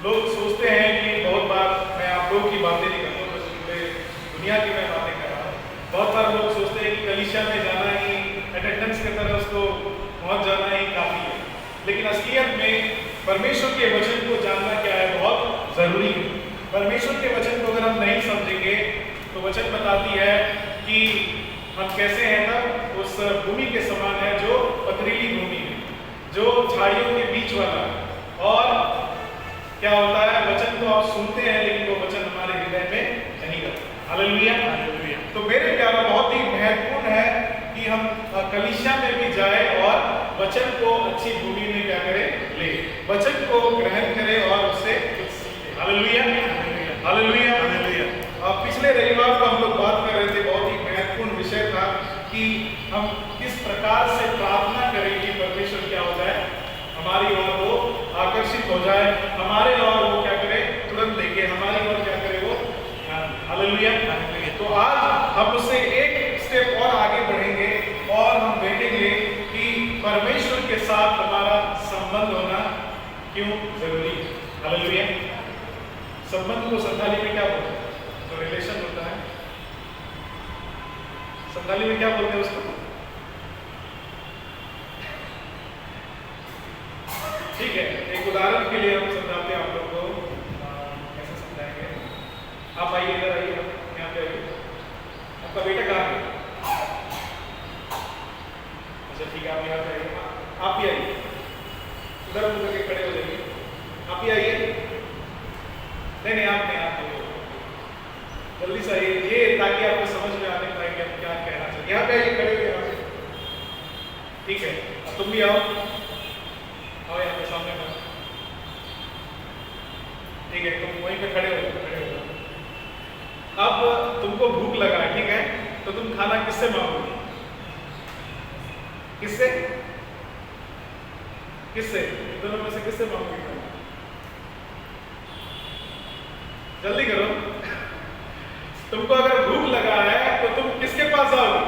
लोग सोचते हैं कि बहुत बार, मैं आप लोग की बातें नहीं करता हूँ, पूरे दुनिया की मैं बातें कर रहा हूँ। बहुत बार लोग सोचते हैं कि कलीसिया में जाना ही, अटेंडेंस की तरह उसको पहुँच जाना ही काफ़ी है, लेकिन असलियत में परमेश्वर के वचन को जानना क्या है, बहुत ज़रूरी है। परमेश्वर के वचन को अगर हम नहीं समझेंगे तो वचन बताती है कि हम कैसे हैं, तब उस भूमि के समान है जो पथरीली भूमि है, जो झाड़ियों के बीच वाला है। और क्या होता है, वचन तो आप सुनते हैं लेकिन वो वचन हमारे हृदय में नहीं रहता। Hallelujah, hallelujah. तो मेरे प्यारे, बहुत ही महत्वपूर्ण है कि हम कलीसिया में भी जाए और वचन को अच्छी भूमि में क्या करें, ले वचन को ग्रहण करें और उससे कुछ सीखें। Hallelujah, hallelujah, hallelujah. पिछले रविवार को हम लोग बात कर रहे थे, बहुत ही महत्वपूर्ण विषय था कि हम किस प्रकार से प्रार्थना करें कि परमेश्वर क्या हो जाए, हमारी ओर वो आकर्षित हो जाए, हमारे ओर वो क्या करे, तुरंत देखे, हमारी ओर क्या करे वो। Hallelujah, hallelujah. तो आज हम उससे एक स्टेप और आगे बढ़ेंगे और हम देखेंगे कि परमेश्वर के साथ हमारा संबंध होना क्यों जरूरी है। हालेलुया। संबंध को संताली में क्या बोलते हैं, तो रिलेशन होता है, संताली में क्या बोलते हैं उसको, ठीक है। एक उदाहरण के लिए हम समझाते हैं आप लोग को, कैसे समझाएंगे। आप आइए, इधर आइए, यहाँ पे आइए। आपका बेटा कहाँ है? अच्छा ठीक है, आप यहाँ पे आइए, आप भी आइए, उधर मुझे करके खड़े हो जाइए, आप ही आइए। नहीं नहीं, आप नहीं, आप जल्दी से आइए, ये ताकि आपको समझ में आने पाए कि आप क्या कहना चाहिए। यहाँ पे आइए, खड़े हो यहाँ पे, ठीक है। अब तुम भी आओ, आओ यहाँ पे सामने पर, ठीक है, तुम वहीं पे खड़े हो, खड़े हो। अब तुमको भूख लगा है, ठीक है, तो तुम खाना किससे मांगोगे, किससे, किससे, दोनों में से किससे मांगोगे खाना? जल्दी करो। तुमको अगर भूख लगा है तो तुम किसके पास जाओगे,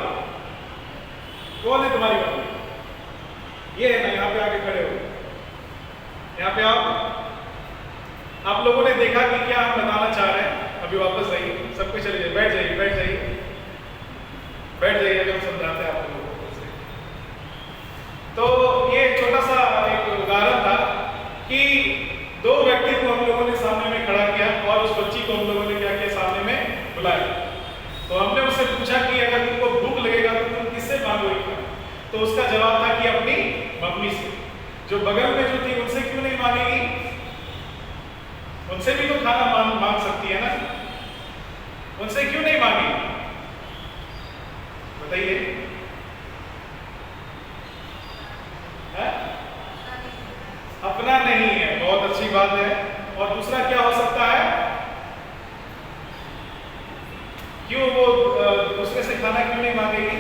कौन है तुम्हारी बात, ये है ना, यहाँ पे आके खड़े हो, यहाँ पे आप लोगों ने देखा कि क्या हम बताना चाह रहे हैं। अभी वापस आइए, सबको चले जाइए, बैठ जाइए, बैठ जाइए, बैठ जाइए, अगर हम समझाते हैं आप लोगों को। तो ये छोटा सा एक उदाहरण था कि दो व्यक्ति को हम लोगों ने सामने में खड़ा किया और उस बच्ची को हम लोगों ने क्या किया, सामने में बुलाया। तो हमने उससे पूछा कि अगर तुमको भूख लगेगा तो तुम किससे मांगोगे खाना, तो उसका जवाब था कि अपनी मम्मी से। जो बगल में जो थी उनसे क्यों नहीं मांगेगी, उनसे भी तो खाना मांग सकती है ना, उनसे क्यों नहीं मांगेगी, बताइए। अपना नहीं है, बहुत अच्छी बात है। और दूसरा क्या हो सकता है, क्यों वो दूसरे से खाना क्यों नहीं मांगेगी,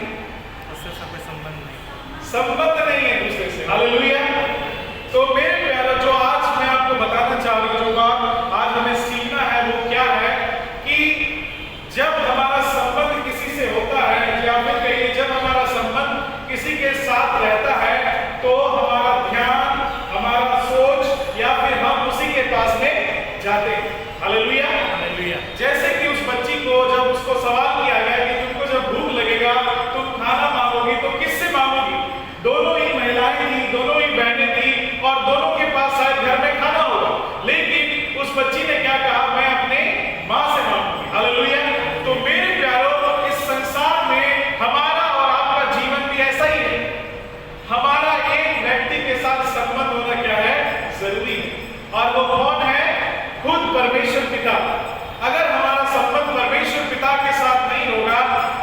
उससे कोई संबंध नहीं, संबंध नहीं है दूसरे से। हालेलुया। तो मेरे प्यारे, जो आज मैं आपको बताना चाह रही हूँ, जो बात आज हमें सीखना है वो क्या है कि जब हमारा संबंध किसी से होता है, या फिर कहिए जब हमारा संबंध किसी के साथ रहता है, तो हमारा ध्यान, हमारा सोच, या फिर हम उसी के पास में जाते हैं। Hallelujah, hallelujah. जैसे कि उस बच्ची को जब उसको सवाल किया गया कि तुमको जब भूख लगेगा तुम खाना मांगोगी तो किससे मांगोगी, दोनों ही महिलाएं थी, दोनों ही बहनें थी और दोनों के पास शायद घर में खाना होगा, लेकिन उस बच्ची ने क्या कहा, मैं अपने माँ से मांगूंगी। हालेलुया। तो मेरे प्यारों, इस संसार में हमारा और आपका जीवन भी ऐसा ही है, हमारा एक व्यक्ति के साथ संबंध होना क्या है, जरूरी है, और वो कौन है, खुद परमेश्वर पिता। अगर हमारा संबंध परमेश्वर पिता के साथ नहीं होगा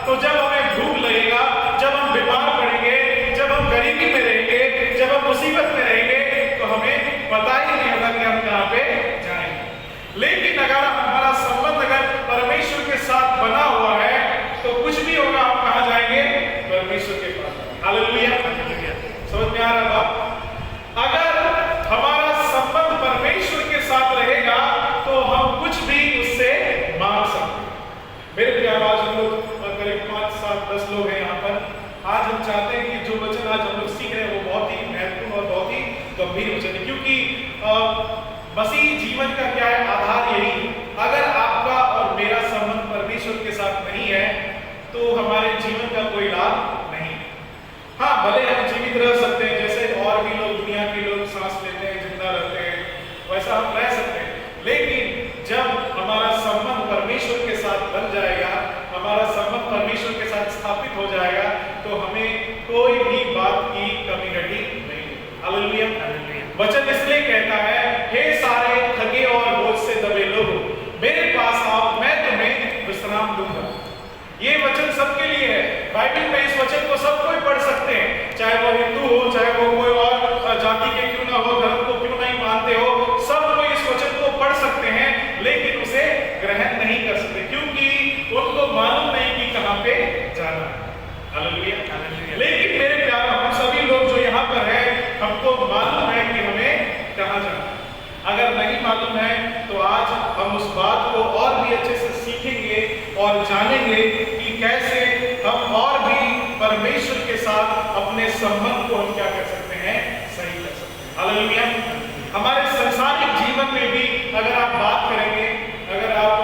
तो जब हमें भूख लगेगा, जब हम बीमार पड़ेंगे, जब हम गरीबी में रहेंगे, जब हम मुसीबत में रहेंगे, तो हमें पता ही नहीं होगा कि हम कहाँ पे जाएंगे। लेकिन अगर हमारा संबंध अगर परमेश्वर के साथ बना हुआ है तो कुछ भी होगा, हम कहाँ जाएंगे, परमेश्वर के पास। Hallelujah, hallelujah. समझ में आ रहा बात? अगर हमारा संबंध परमेश्वर के साथ रहेगा तो हम कुछ भी उससे मांग सकते हैं। मेरे प्यारे, आज हम लोग करीब 5, 7, 10 लोग हैं यहाँ पर। आज हम चाहते हैं कि जो वचन आज हम लोग सीख रहे हैं वो बहुत ही महत्वपूर्ण और बहुत ही गंभीर वचन है, क्योंकि मसीह जीवन का क्या है? आधार यही। अगर आपका और मेरा संबंध परमेश्वर के साथ नहीं है तो हमारे जीवन का कोई लाभ नहीं। हाँ, भले हम जीवित रह सकते हैं, जैसे और भी लोग, दुनिया के लोग सांस लेते हैं, जिंदा रहते हैं, वैसा हम रह सकते हैं। लेकिन जब हमारा संबंध परमेश्वर के साथ बन जाएगा, हमारा संबंध परमेश्वर के साथ स्थापित हो जाएगा, तो हमें कोई भी बात की कमी घटी नहीं। हालेलुया। वचन इसलिए कहता है, हे सारे थके और बोझ से दबे लोगों, मेरे पास आओ, मैं तुम्हें विश्राम दूंगा। ये वचन सबके लिए है। बाइबल में इस वचन को सब कोई पढ़ सकते हैं, चाहे वो हिंदू हो, चाहे वो कोई और जाति के क्यों ना हो, धर्म को क्यों नहीं मानते हो, सब कोई इस वचन को पढ़ सकते हैं, लेकिन उसे ग्रहण नहीं कर सकते, क्योंकि उनको मालूम नहीं कि कहां पे जाना है। हालेलुया। लेकिन मेरे प्यारे, हम सभी लोग जो यहाँ पर है, हमको मालूम है कि हमें कहां जाना है। अगर नहीं मालूम है तो आज हम उस बात को और भी अच्छे से सीखेंगे और जानेंगे कि कैसे हम और भी परमेश्वर के साथ अपने संबंध को हम क्या कर सकते हैं, सही कर सकते हैं। हालेलुया। हमारे सांसारिक जीवन में भी अगर आप बात करेंगे, अगर आप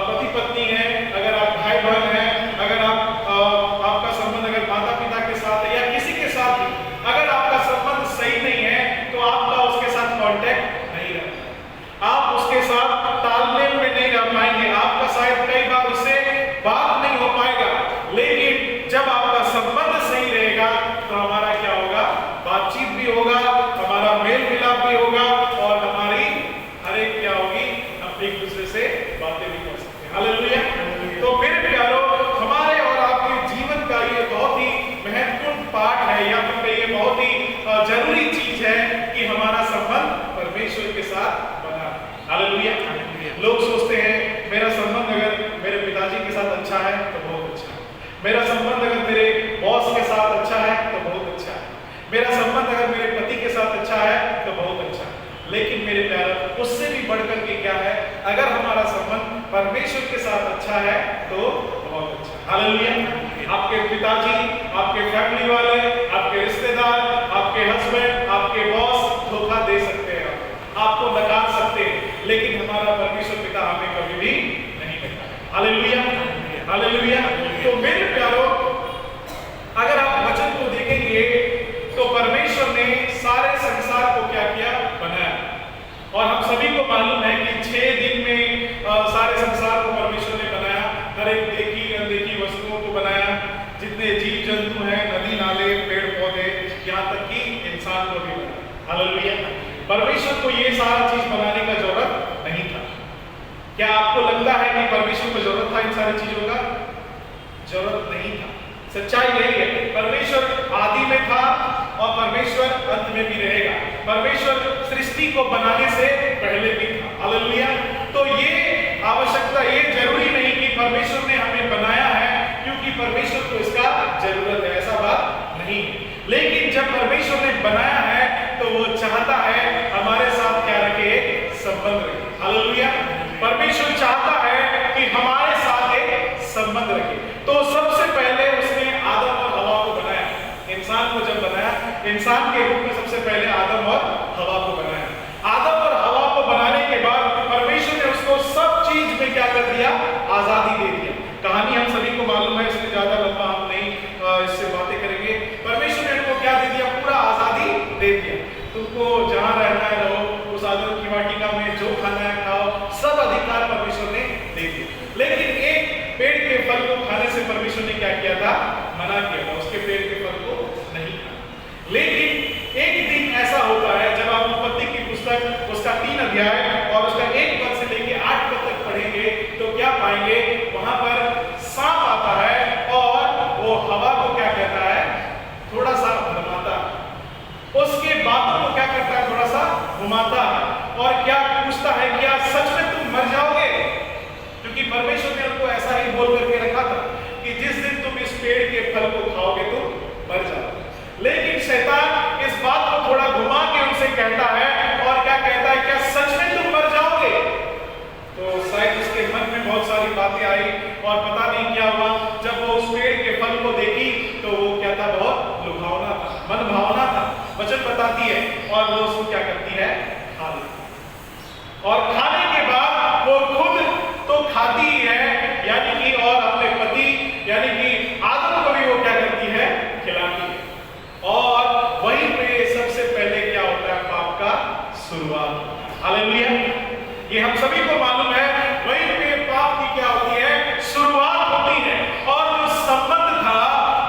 पति पत्नी हैं, अगर आप भाई बहन हैं, अगर आपका संबंध अगर माता पिता के साथ है या किसी के साथ भी, अगर आपका संबंध सही नहीं है तो आपका उसके साथ कांटेक्ट नहीं रहता, आप उसके साथ तालमेल में नहीं रह पाएंगे, आपका शायद कई बार उससे बात नहीं हो पाएगा। लेकिन जब आपका संबंध सही रहेगा तो हमारा क्या होगा? बातचीत भी होगा, हमारा मेल मिलाप भी होगा और हमारी हर एक क्या होगी? हम एक दूसरे से बातें भी कर सकते हैं। हालेलुया। तो मेरे प्यारो, हमारे और आपके जीवन का ये बहुत ही महत्वपूर्ण पार्ट है, या फिर कहिए बहुत ही जरूरी चीज है कि हमारा संबंध परमेश्वर के साथ बना है। हालेलुया। लोग सोचते हैं मेरा संबंध अगर मेरे पिताजी के साथ अच्छा है तो बहुत अच्छा है, मेरा संबंध अगर मेरे बॉस के साथ अच्छा है तो बहुत अच्छा है, मेरा संबंध अगर मेरे पति के साथ अच्छा है तो बहुत अच्छा है। लेकिन मेरे प्यारे, उससे भी बढ़कर के क्या है? अगर हमारा संबंध परमेश्वर के साथ अच्छा है तो बहुत अच्छा है। हालेलुया। आपके पिताजी, आपके फैमिली वाले, आपके रिश्तेदार, आपके हस्बैंड, आपके बॉस धोखा दे सकते हैं, आपको नकार सकते हैं, लेकिन हमारा परमेश्वर पिता हमें कभी भी नहीं करता है। हालेलुया। हालेलुया। तो मेरे प्यारो, अगर आप वचन को देखेंगे तो परमेश्वर ने सारे संसार को क्या किया? बनाया। और हम सभी को मालूम है कि 6 दिन में सारे संसार को परमेश्वर ने बनाया, हर एक देखी अनदेखी वस्तुओं को बनाया, जितने जीव जंतु हैं, नदी नाले, पेड़ पौधे, यहाँ तक कि इंसान को भी बनाया। हालेलुया। परमेश्वर को ये सारा चीज बनाने का जरूरत नहीं था। क्या आपको लगता है कि परमेश्वर को जरूरत था इन सारी चीजों का? जरूरत नहीं था। सच्चाई यही है, परमेश्वर आदि में था और परमेश्वर अंत में भी रहेगा। परमेश्वर सृष्टि को बनाने से पहले भी था। हालेलुया। तो ये आवश्यकता, ये जरूरी नहीं कि परमेश्वर ने हमें बनाया है क्योंकि परमेश्वर को इसका जरूरत है, ऐसा बात नहीं। लेकिन जब परमेश्वर ने बनाया है तो वो चाहता है हमारे साथ क्या रखे? संबंध रखे। हालेलुया। परमेश्वर चाहता है कि हमारे साथ एक संबंध रखे। तो सबसे पहले उसने आदम और हवा को बनाया। इंसान को जब बनाया, इंसान के रूप में सबसे पहले आदम और हवा को बनाया। आदम और हवा को बनाने के बाद परमेश्वर ने उसको सब चीज में क्या कर दिया? आजादी दे दिया। कहानी हम सभी को मालूम है, इसलिए ज्यादा लंबा हम नहीं इससे बातें करेंगे। परमेश्वर ने उनको क्या दे दिया? पूरा आजादी दे दिया। तुमको जहां रहना है रहो, उस आदम की वाटिका में जो खाना है खाओ, सब अधिकार परमेश्वर ने दे दिया। लेकिन एक पेड़ के फल को खाने से परमेश्वर ने क्या किया था? मना किया था, उसके पेड़ के फल को नहीं खाना। लेकिन एक दिन ऐसा होता है, जब आप उत्पत्ति की पुस्तक उसका 3 अध्याय और उसका 1 पद से लेकर 8 पद तक पढ़ेंगे तो क्या पाएंगे? वहां पर सांप आता है और वो हवा को क्या कहता है? थोड़ा सा भरमाता है, उसके बातों को क्या करता है? थोड़ा सा घुमाता है और क्या पूछता है, क्या सच में तुम मर जाओगे? क्योंकि परमेश्वर ने उनको ऐसा ही बोल करके रखा था कि जिस दिन तुम इस पेड़ के फल को खाओगे तुम मर जाओगे। लेकिन शैतान इस बात को थोड़ा घुमा के उनसे कहता है और क्या कहता है? क्या सच में तुम मर जाओगे? तो शायद उसके मन में बहुत सारी बातें आई और पता नहीं क्या हुआ, जब वो उस पेड़ के फल को देखी तो वो क्या था? बहुत लुभावना था, मन भावना था, वचन बताती है, और वो उसको क्या करती है? खा लेती। और खाने के बाद वो खुद तो खाती ही है, यानी कि और अपने पति यानी कि आदम को भी वो क्या करती है, खिलाती है। और वहीं पे सबसे पहले क्या होता है, पाप का शुरुआत। हालेलुया, ये हम सभी को मालूम है, वहीं पे पाप की क्या होती है, शुरुआत होती है। और जो संबंध था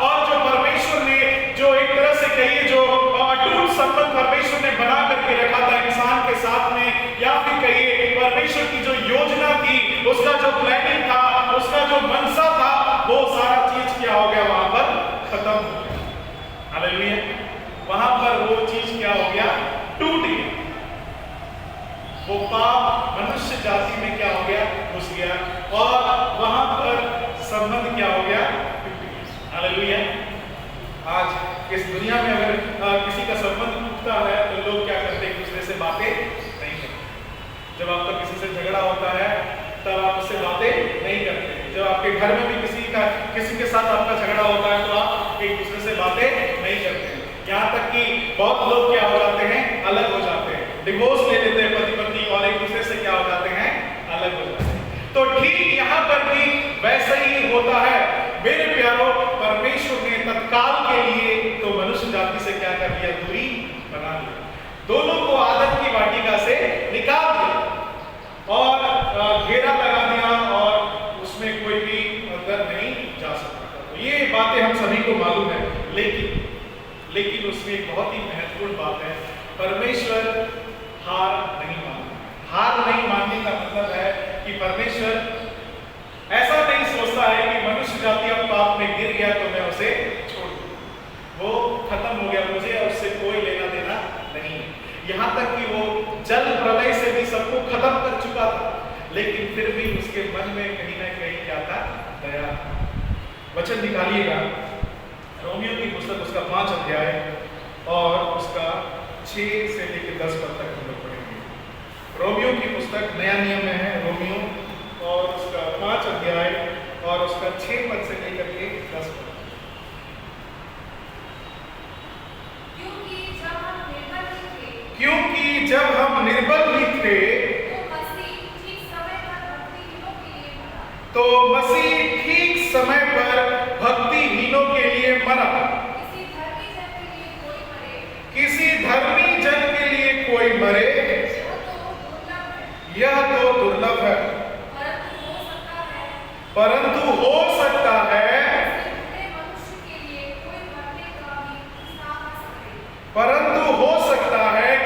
और जो परमेश्वर ने जो एक तरह से कहिए जो अटूट संबंध परमेश्वर ने बना करके रखा था इंसान के साथ में, या फिर कहिए परमेश्वर की जो योजना थी, उसका जो प्लानिंग था, उसका जो मनसा था, वो सारा चीज क्या हो गया, वहां पर खत्म हो गया। हालेलुया, वहां पर वो चीज क्या हो गया, टूट गया। वो पाप मनुष्य जाति में क्या हो गया, घुस गया, और वहां पर संबंध क्या हो गया, टूट गया। हालेलुया, आज इस दुनिया में अगर किसी का संबंध टूटता है तो लोग क्या करते हैं, एक दूसरे से बातें नहीं करते। जब आपका किसी से झगड़ा होता है तब आप उससे बातें नहीं करते। जब आपके घर में भी किसी के साथ आपका झगड़ा होता है तो आप एक दूसरे से बातें नहीं करते। यहाँ तक कि बहुत लोग क्या हो जाते हैं, अलग हो जाते हैं, डिवोर्स ले लेते हैं पति पत्नी, और एक दूसरे से क्या हो जाते हैं, अलग हो जाते हैं। तो ठीक यहाँ पर भी वैसा ही होता है मेरे प्यारो। परमेश्वर ने तत्काल के लिए तो मनुष्य जाति से क्या कर दिया, दूरी बना दी, दोनों को आदम की वाटिका से निकाल दिया और घेरा लगा दिया, और उसमें कोई भी अंदर नहीं जा सकता। तो ये बातें हम सभी को मालूम है, लेकिन उसमें एक बहुत ही महत्वपूर्ण बात है, परमेश्वर हार नहीं मानता। हार नहीं मानने का मतलब है कि परमेश्वर ऐसा नहीं सोचता है कि मनुष्य जाति अब पाप में गिर गया तो मैं उसे छोड़ दूं, वो खत्म हो गया, मुझे उससे कोई लेना देना नहीं है। यहाँ तक कि वो जल प्रलय से भी सबको खत्म कर चुका था, लेकिन फिर भी उसके मन में कहीं ना कहीं क्या था, दया। वचन निकालिएगा, रोमियो की पुस्तक उसका 5 अध्याय और उसका 6 से लेकर 10 पद तक हम लोग पढ़ेंगे। रोमियो की पुस्तक नया नियम में है, रोमियो और उसका 5 अध्याय और उसका 6 पद से लेकर के 10 पद। क्योंकि जब हम निर्बल भी थे तो मसीह ठीक समय पर भक्तिहीनों के लिए मरा। किसी धर्मी जन के लिए कोई मरे, यह तो दुर्लभ है, परंतु हो सकता है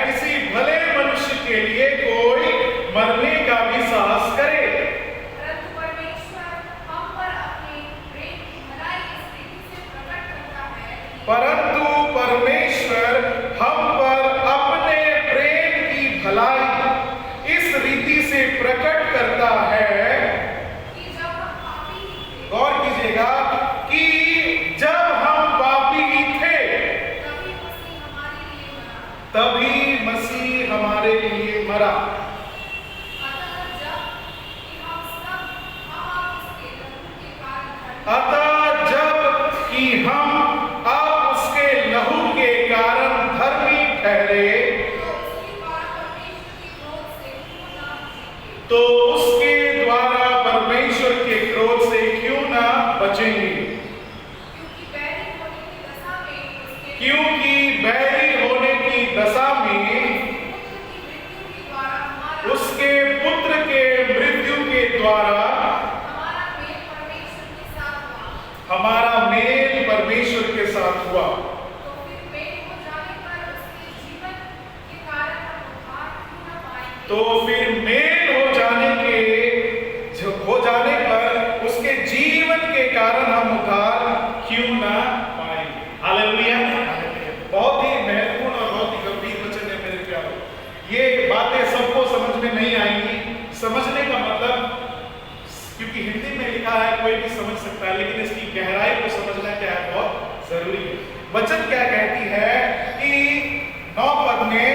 किसी भले मनुष्य के लिए कोई मरने का भी साहस करे। परंतु परमेश्वर हम पर अपने प्रेम की भलाई इस रीति से प्रकट करता है, गौर कीजिएगा, कि जब हम पापी ही थे तभी मसीह हमारे लिए मरा। अतः जब कि हम अब उसके लहू के कारण धर्मी ठहरे तो उसके द्वारा परमेश्वर के क्रोध से क्यों ना बचेंगे। क्योंकि बैरी होने की दशा में उसके पुत्र के मृत्यु के द्वारा हमारा मेल परमेश्वर के साथ हुआ। तो फिर मेल हो जाने पर उसके जीवन के कारण हम उद्धार क्यों ना पाएंगे। हालेलुया, बहुत ही महत्वपूर्ण और बहुत ही गंभीर वचन है मेरे प्यारो। ये बातें सबको समझ में नहीं आएंगी। समझने का मतलब, क्योंकि हिंदी में लिखा है कोई भी समझ सकता है, लेकिन इसकी गहराई को समझना क्या है, बहुत जरूरी है। वचन क्या कहती है कि 7 पद में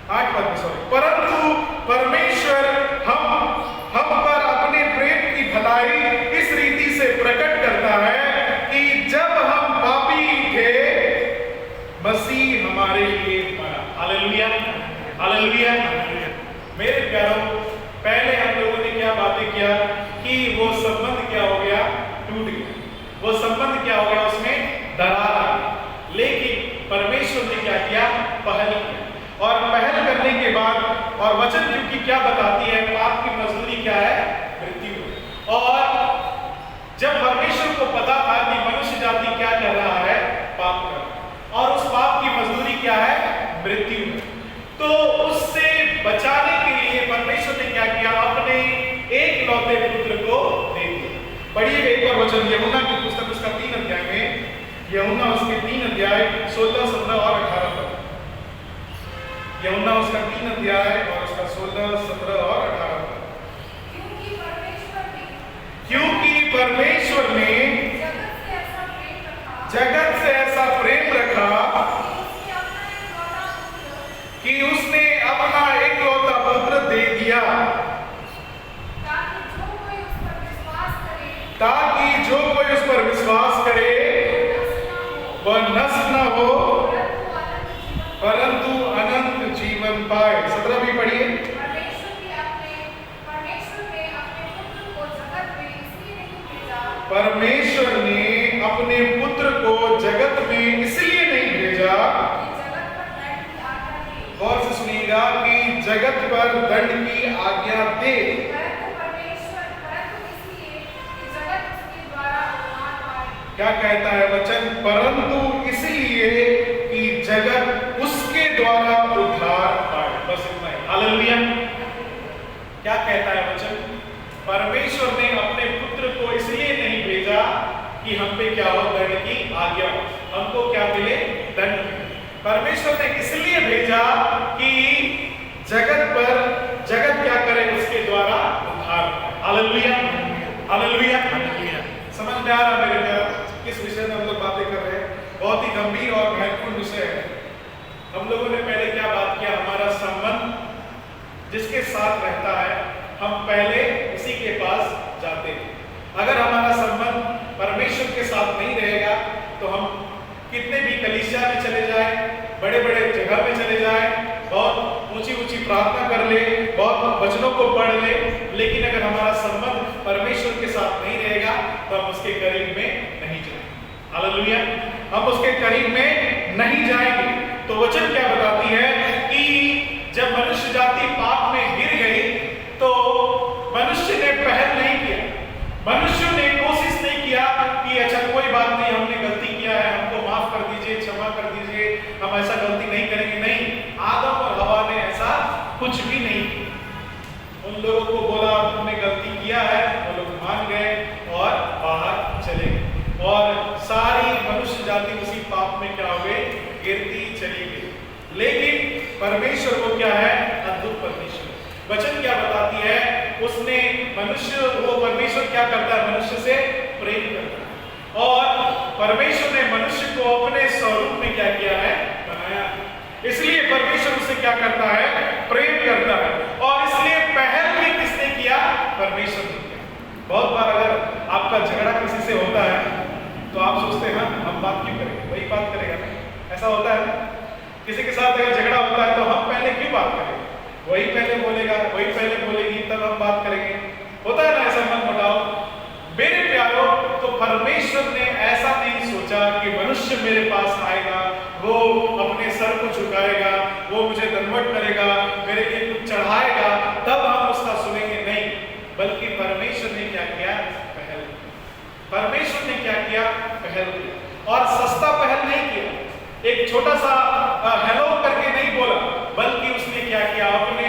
8 पद में परंतु परमेश्वर हम पर अपने प्रेम की भलाई इस रीति से प्रकट करता है कि जब हम पापी थे हालेलुया। हालेलुया। मेरे प्यारों, पहले हम लोगों ने क्या बातें किया कि वो संबंध क्या हो गया, टूट गया। वो संबंध क्या हो गया, उसमें दरार आ गई। लेकिन परमेश्वर ने क्या किया, पहल किया। और पहल करने के बाद, और वचन क्योंकि क्या बताती है, पाप की मजदूरी क्या है, मृत्यु। और जब परमेश्वर को पता था कि मनुष्य जाति क्या कर रहा है, पाप कर रहा है, और उस पाप की मजदूरी क्या है, मृत्यु। तो उससे बचाने के लिए परमेश्वर ने क्या किया, अपने एक लौते पुत्र को दे दिया। पढ़िए एक और वचन, यूहन्ना की पुस्तक उसका 3 अध्याय में, यूहन्ना उसके 3 अध्याय 16, 17 और 18 पद। यूहन्ना उसका 3 अध्याय और उसका 16, 17 और 18 पद। क्योंकि परमेश्वर ने जगत से ऐसा प्रेम रखा कि उसने अपना एकलौता पुत्र दे दिया, ताकि जो कोई उस पर विश्वास करे वह नष्ट न हो परंतु अनंत जीवन पाए। 17 भी पढ़िए। परमेश्वर ने अपने पुत्र को जगत में इसलिए नहीं भेजा, गौर से सुनिएगा, कि जगत पर दंड की आज्ञा दे, क्या कहता है वचन, परंतु इसलिए कि जगत उसके द्वारा उद्धार पाए। बस इतना ही। हालेलुया। क्या कहता है वचन, परमेश्वर ने अपने पुत्र को इसलिए नहीं भेजा कि हम पे क्या हो, दंड की आज्ञा हो, हमको क्या मिले, दंड मिले। परमेश्वर ने इसलिए भेजा कि जगत पर, जगत क्या करे, उसके द्वारा उद्धार पाए। हालेलुया। हालेलुया। हालेलुया। समझ में आ रहा मेरे प्यार किस विषय में हम लोग बातें कर रहे हैं? बहुत ही गंभीर और महत्वपूर्ण विषय है। हम लोगों ने पहले क्या बात किया, हमारा संबंध जिसके साथ रहता है हम पहले उसी के पास जाते हैं। अगर हमारा संबंध परमेश्वर के साथ नहीं रहेगा तो हम कितने भी कलीसिया में चले जाए, बड़े बड़े जगह में चले जाए, बहुत ऊंची ऊंची प्रार्थना कर ले, बहुत वचनों को पढ़ ले, लेकिन अगर हमारा संबंध परमेश्वर के साथ नहीं रहेगा तो हम उसके करीब में नहीं जाएंगे। हालेलुया। हम उसके करीब में नहीं जाएंगे। तो वचन क्या बताती है कि जब मनुष्य जाति पाप में गिर गई तो मनुष्य ने पहल नहीं किया, मनुष्य ने कोशिश नहीं किया कि अच्छा कोई बात नहीं, हमने गलती किया है, हमको माफ कर दीजिए, क्षमा कर दीजिए, हम ऐसा गलती नहीं करेंगे। नहीं, आदम और हवा ने ऐसा कुछ भी नहीं किया। उन लोगों को बोला तुमने गलती किया है, वो लोग मान गए और बाहर चले गए, और सारी मनुष्य जाति उसी पाप में क्या हो गई, गिरती चली गई। लेकिन परमेश्वर को क्या है, अद्भुत परमेश्वर। वचन क्या बताती है, उसने मनुष्य, वो परमेश्वर क्या करता है, मनुष्य से प्रेम करता है, और परमेश्वर ने मनुष्य को अपने स्वरूप में क्या किया है, बनाया। इसलिए परमेश्वर उससे क्या करता है, प्रेम करता है, और इसलिए पहल भी किसने किया, परमेश्वर ने किया। बहुत बार अगर आपका झगड़ा किसी से होता है तो आप सोचते हैं हम बात क्यों करेंगे, वही बात करेगा ना, ऐसा होता है। किसी के साथ अगर झगड़ा होता है तो हम पहले क्यों बात करेंगे, वही पहले बोलेगा, वही पहले बोलेगी, तब हम बात करेंगे। होता है ना ऐसा मनमुटाव। मेरे प्यारों, तो परमेश्वर ने ऐसा नहीं सोचा कि मनुष्य मेरे पास आएगा, वो अपने सर को झुकाएगा, वो मुझे दंडवत करेगा, मेरे लिए कुछ चढ़ाएगा, तब हम उसका सुनेंगे। नहीं, बल्कि परमेश्वर ने क्या किया, पहल। परमेश्वर ने क्या किया, पहल किया, और सस्ता पहल नहीं किया, एक छोटा सा हेलो करके नहीं बोला, बल्कि उसने क्या किया, अपने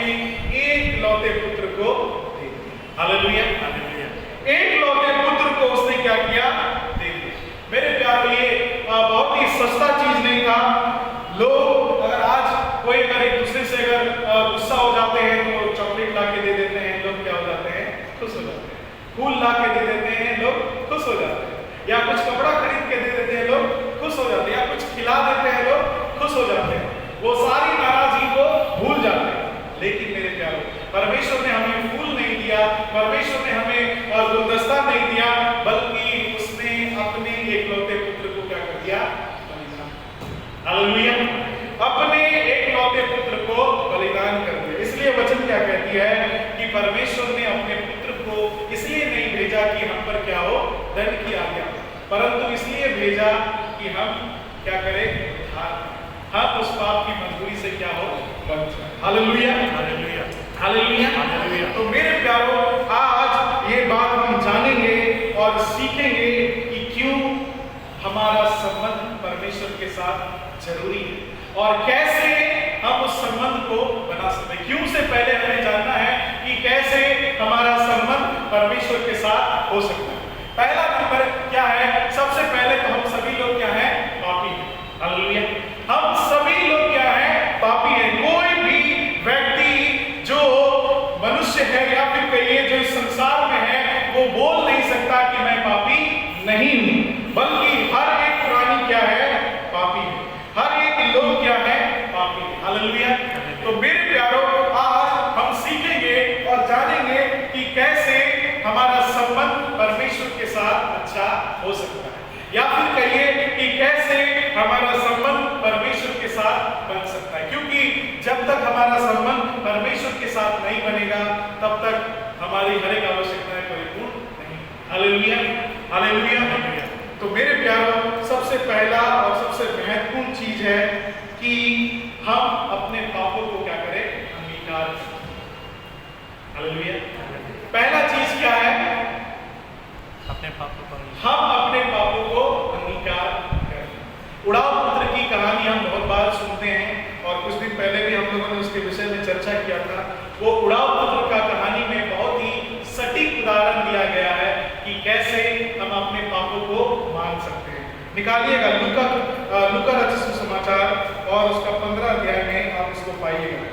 एक लौते पुत्र को दे दिया। हालेलुया। एक लौते पुत्र को उसने क्या किया, दे दिया। मेरे प्यारों, ये बहुत ही सस्ता चीज नहीं था। लोग अगर आज कोई अगर एक दूसरे से अगर गुस्सा हो जाते हैं तो चॉकलेट ला के दे देते हैं, लोग क्या हो जाते हैं, खुश हो जाते हैं। फूल ला के दे देते हैं, लोग खुश हो जाते हैं, या कुछ कपड़ा खरीद के दे देते हैं, लोग खुश हो जाते हैं, या कुछ खिला देते हैं, लोग खुश हो जाते हैं, वो सारी नाराजगी को भूल जाते हैं। लेकिन मेरे प्यारों, परमेश्वर ने हमें फूल नहीं दिया, परमेश्वर ने हमें गुलदस्ता नहीं दिया, बल्कि उसने अपने एकलौते पुत्र को क्या कर दिया, हालेलुया, अपने एकलौते पुत्र को बलिदान कर दिया। इसलिए वचन क्या कहती है कि परमेश्वर ने अपने पुत्र को इसलिए नहीं भेजा कि हम पर क्या हो, दंड की आज्ञा, परंतु इसलिए भेजा कि हम क्या करें, हम उस पाप की मजबूरी से क्या हो, बच जाए। Hallelujah, hallelujah, hallelujah, hallelujah. तो मेरे प्यारों, आज ये बात हम जानेंगे और सीखेंगे कि क्यों हमारा संबंध परमेश्वर के साथ जरूरी है और कैसे हम उस संबंध को बना सकते हैं। क्यों से पहले हमें जानना है कि कैसे हमारा संबंध परमेश्वर के साथ हो सकता है। पहला नंबर क्या है, सबसे पहले तो हम सभी लोग क्या हैं, पापी हैं। हालेलुया, हम सभी लोग क्या हैं, पापी हैं। कोई भी व्यक्ति जो मनुष्य है या फिर कहिए जो इस संसार में है, वो बोल नहीं सकता कि मैं पापी नहीं हूं, बल्कि हर एक प्राणी क्या है, पापी है। हर एक लोग क्या है, पापी है। हालेलुया, तो मेरे प्यारों, आज हम सीखेंगे और जानेंगे कि कैसे हमारा संबंध परमेश्वर के साथ अच्छा हो सकता है, या फिर कहिए कि कैसे हमारा संबंध परमेश्वर के साथ बन सकता है। क्योंकि जब तक हमारा संबंध परमेश्वर के साथ नहीं बनेगा, तब तक हमारी हर एक आवश्यकताएं परिपूर्ण नहीं। Hallelujah, hallelujah. तो मेरे प्यारों, सबसे पहला और सबसे महत्वपूर्ण चीज है कि हम अपने पापों को क्या करें, अंगीकार करें। हालेलुया, पहला चीज क्या है, अपने पापों को हम अपने पापों को अंगीकार करें। उड़ाव पुत्र की कहानी हम बहुत बार सुनते हैं और कुछ दिन पहले भी हम लोगों ने उसके विषय में चर्चा किया था। वो उड़ाव पुत्र का कहानी में बहुत ही सटीक उदाहरण दिया गया है कि कैसे हम अपने पापों को मान सकते हैं। निकालिएगा लूका रचित सुसमाचार और उसका 15 अध्याय में आप इसको पाइएगा।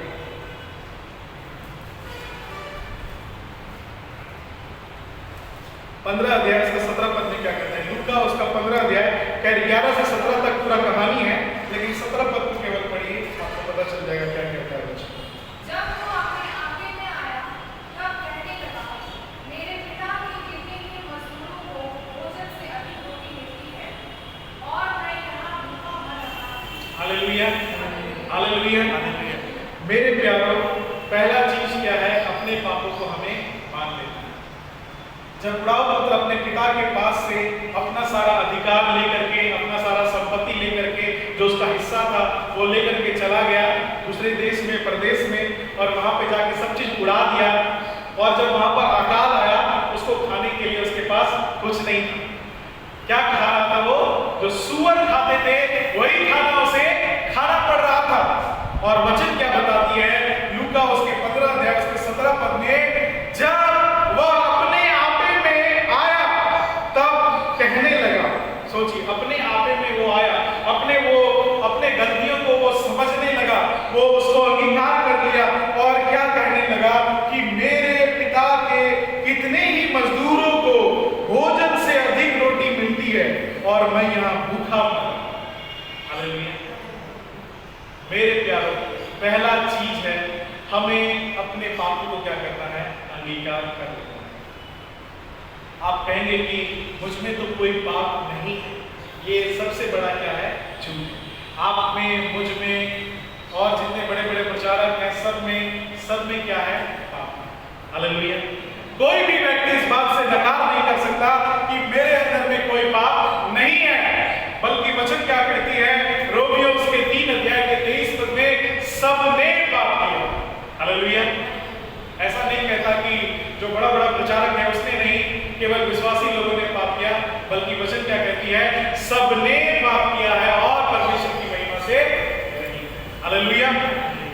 15 अध्याय इसका 17 पद में क्या कहते हैं, लूका उसका 15 अध्याय, खैर 11 से 17 तक पूरा कहानी है, लेकिन 17 पद को केवल पढ़िए, आपको पता चल जाएगा क्या कहता है। जब वो अपने आगे में आया, तब कहने लगा, मेरे पिता के गिरने के मजदूरों को भोजन से अधिक रोटी मिलती है और मैं यहाँ भूखा मर रहा हूँ। Hallelujah, hallelujah, hallelujah. मेरे प्यारों, पहला चीज क्या है, अपने पापों को हमें मान लेना है। जब उड़ाव पुत्र अपने पिता के पास से अपना सारा अधिकार लेकर के, अपना सारा संपत्ति लेकर के, जो उसका हिस्सा था वो लेकर के चला गया दूसरे देश में, प्रदेश में, और वहां पे जाके सब चीज उड़ा दिया, और जब वहां पर अकाल आया, उसको खाने के लिए उसके पास कुछ नहीं था। क्या खा रहा था वो, जो सुअर खाते थे वही खाना उसे खाना पड़ रहा था। और वचन क्या बताती है, लूका उसके 15 अध्याय उसके 17 पद में, जब वह अपने आपे में आया तब कहने लगा। सोचिए, अपने आपे में वो आया, अपने गलतियों को वो समझने लगा, वो उसको अंगीकार कर लिया और क्या कहने लगा कि मेरे पिता के कितने ही मजदूरों को भोजन से अधिक रोटी मिलती है और मैं यहाँ भूखा हूं। हालेलुया, मेरे प्यारों, पहला चीज है, हमें अपने पापों को क्या करना है, अंगीकार कर लेना है। आप कहेंगे कि मुझ में तो कोई पाप नहीं है, ये सबसे बड़ा क्या है, झूठ। आप में, मुझ में और जितने बड़े बड़े प्रचारक हैं, सब में क्या है, पाप। हालेलुया, कोई भी व्यक्ति इस बात से नकार नहीं कर सकता कि मेरे अंदर में कोई पाप नहीं है, बल्कि वचन क्या कहती है, रोमियो उसके 3 अध्याय के 23 पद में, सबने पाप किया। हालेलुया, ऐसा नहीं कहता कि जो बड़ा बड़ा प्रचारक है उसने नहीं, केवल विश्वासी लोगों ने पाप किया, बल्कि वचन क्या कहती है, सबने पाप किया है और परमेश्वर की महिमा से नहीं। हालेलुया,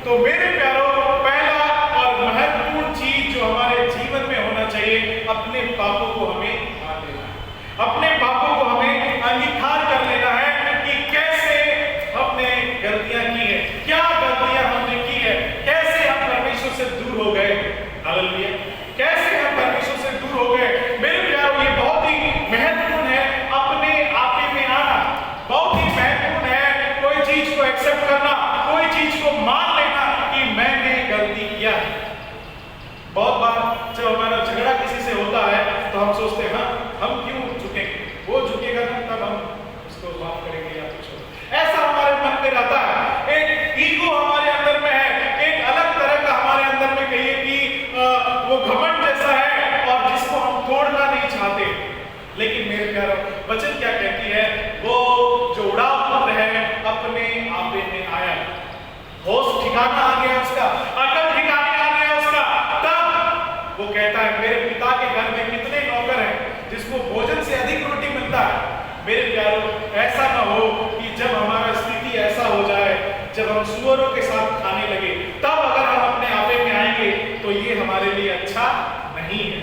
तो मेरे प्यारों, पहला और महत्वपूर्ण चीज जो हमारे जीवन में होना चाहिए, अपने पापों को हमें मान लेना है, अपने पापों को हमें अंगीकार कर लेना है कि कैसे हमने गलतियां की है, क्या गलतियां हमने की है, कैसे हम परमेश्वर से दूर हो गए। हालेलुया, कैसे हम परमेश्वर से दूर हो गए। मेरे प्यारों, ये बहुत ही महत्वपूर्ण है, अपने आपे में आना बहुत ही महत्वपूर्ण है। कोई चीज को एक्सेप्ट करना, कोई चीज को मान लेना कि मैंने गलती किया है। बहुत बार जब हमारा झगड़ा किसी से होता है तो हम सोचते हैं, हम क्यों झुकेंगे, वो झुकेगा ना तब हम उसको माफ करेंगे या कुछ। ऐसा हमारे मन में रहता है, एक ईगो हमारे अंदर में है, एक अलग जब हम सुअरों के साथ खाने लगे, तब अगर हम अपने आपे में आएंगे तो ये हमारे लिए अच्छा नहीं है।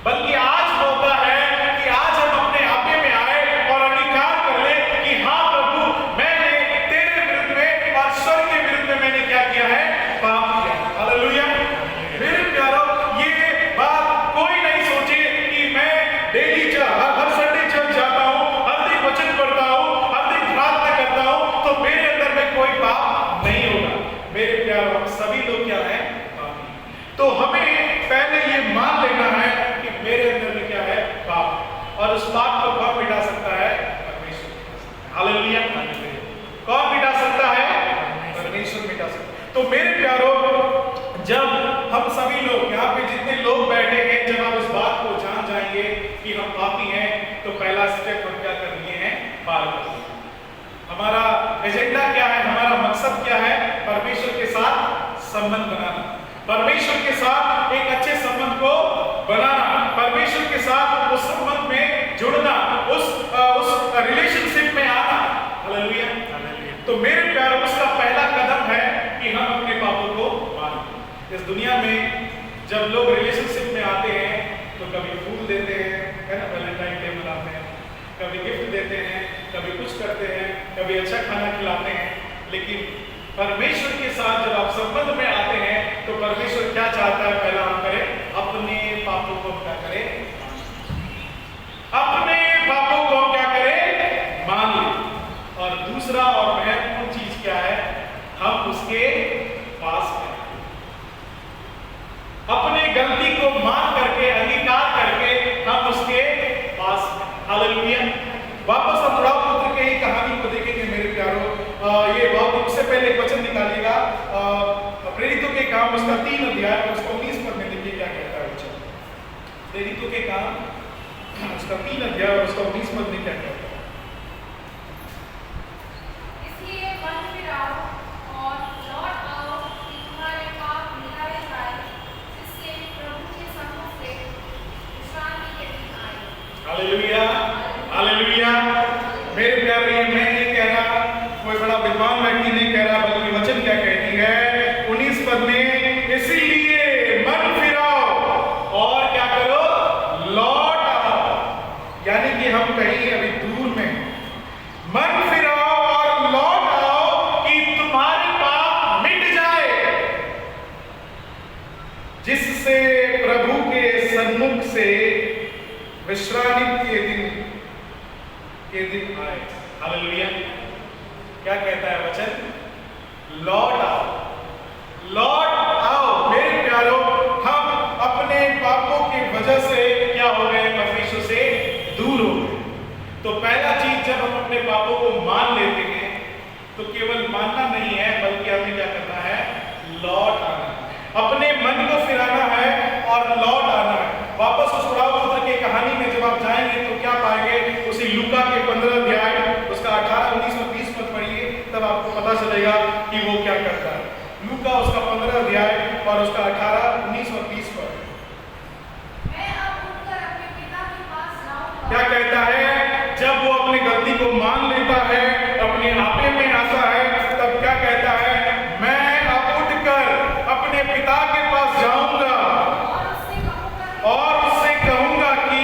बल्कि आज मौका है कि आज हम अपने आपे में आए और अंगीकार कर ले कि हाँ प्रभु, मैंने तेरे विरुद्ध में और स्वर्ग के विरुद्ध में मैंने क्या किया है? पाप किया। हालेलुया। मेरे प्यारो, ये बात कोई नहीं सोचे कि मैं डेली हर संडे चर्च जाता हूँ, हर दिन वचन पढ़ता हूँ, हर दिन प्रार्थना करता हूँ तो मेरे अंदर में कोई पाप नहीं होगा। मेरे प्यारो, हम सभी लोग क्या है? पापी। तो हमें पहले ये मान लेना है कि मेरे अंदर में क्या है? पाप। और उस पाप को कौन मिटा सकता है? परमेश्वर। हालेलुया। कौन मिटा सकता है? परमेश्वर मिटा सकता है। तो मेरे प्यारो, जब हम सभी लोग यहाँ पे जितने लोग बैठे हैं, जब आप इस बात को जान जाएंगे कि हम पापी हैं, तो पहला स्टेप हम क्या कर लिए हैं? पार कर लिए। हमारा एजेंडा क्या है? हमारा मकसद क्या है? परमेश्वर के साथ संबंध बनाना, परमेश्वर के साथ एक अच्छे संबंध को बनाना, परमेश्वर के साथ उस संबंध में जुड़ना, उस रिलेशनशिप में आना। हालेलुया। तो मेरे प्यार, उसका पहला कदम है कि हम अपने पापों को मानें। इस दुनिया में जब लोग रिलेशनशिप में आते हैं तो कभी फूल देते हैं, है ना, वैलेंटाइन डे मनाते हैं, कभी गिफ्ट देते हैं, कभी कुछ करते हैं, कभी अच्छा खाना खिलाते हैं। लेकिन परमेश्वर के साथ जब आप संबंध में आते हैं तो परमेश्वर क्या चाहता है? पहला हम करें अपने पापों को क्या करें? अपने पापों को क्या करें? मान लें। और दूसरा और महत्वपूर्ण चीज क्या है? हम उसके पास हैं। अपने गलती को मान करके, अंगीकार करके हम उसके पास हैं। हालेलुया। वापस हम उड़ाऊ पुत्र के ही कहानी को देखेंगे मेरे प्यारो। ये बहुत उससे पहले एक वचन निकालिएगा, प्रेरितों के काम उसका 3 अध्याय और उसका 19 पद में देखिए क्या कहता है वचन। प्रेरितों के काम उसका 3 अध्याय और उसका 19 पद में क्या कहता है? इसलिए मन फिराओ और लौट आओ कि तुम्हारे पाप मिटाए जाए, जिससे प्रभु के सम्मुख से विश्रांति के दिन आए। हालेलुया। हालेलुया। मेरे प्यारे, मैं नहीं कह रहा, कोई बड़ा विद्वान व्यक्ति नहीं कह रहा, बल्कि वचन क्या कहती है 19 पद में? इसीलिए मन फिराओ और क्या करो? लौट आओ। यानी कि हम कहीं अभी दूर में, मन फिराओ और लौट आओ कि तुम्हारी पाप मिट जाए, जिससे प्रभु के सन्मुख से विश्रांति के दिन आए। हालेलुया। क्या कहता है वचन? लौट आओ, लौट आओ। मेरे प्यारो, हम अपने पापों की वजह से क्या हो गए? परमेश्वर से दूर हो गए। तो पहला चीज, जब हम अपने पापों को मान लेते हैं तो केवल मानना नहीं है, बल्कि हमें क्या करना है? लौट आना है। अपने मन को फिराना है और लौट आना है। वापस उस उड़ाऊ पुत्र की कहानी में जब आप जाएंगे तो क्या पाएंगे? उसी लूका के 15 अध्याय उसका 18, 19 और 20 पद पढ़िए, तब आपको पता चलेगा कि वो क्या करता है। लूका उसका 15 अध्याय और उसका 18, 19 और 20 पद। मैं अब उठकर अपने पिता के पास जाऊंगा। क्या कहता है? जब वो अपनी गलती को मान लेता है, अपने आपे में आता है, तब क्या कहता है? मैं अब उठकर अपने पिता के पास जाऊंगा और उससे कहूंगा कि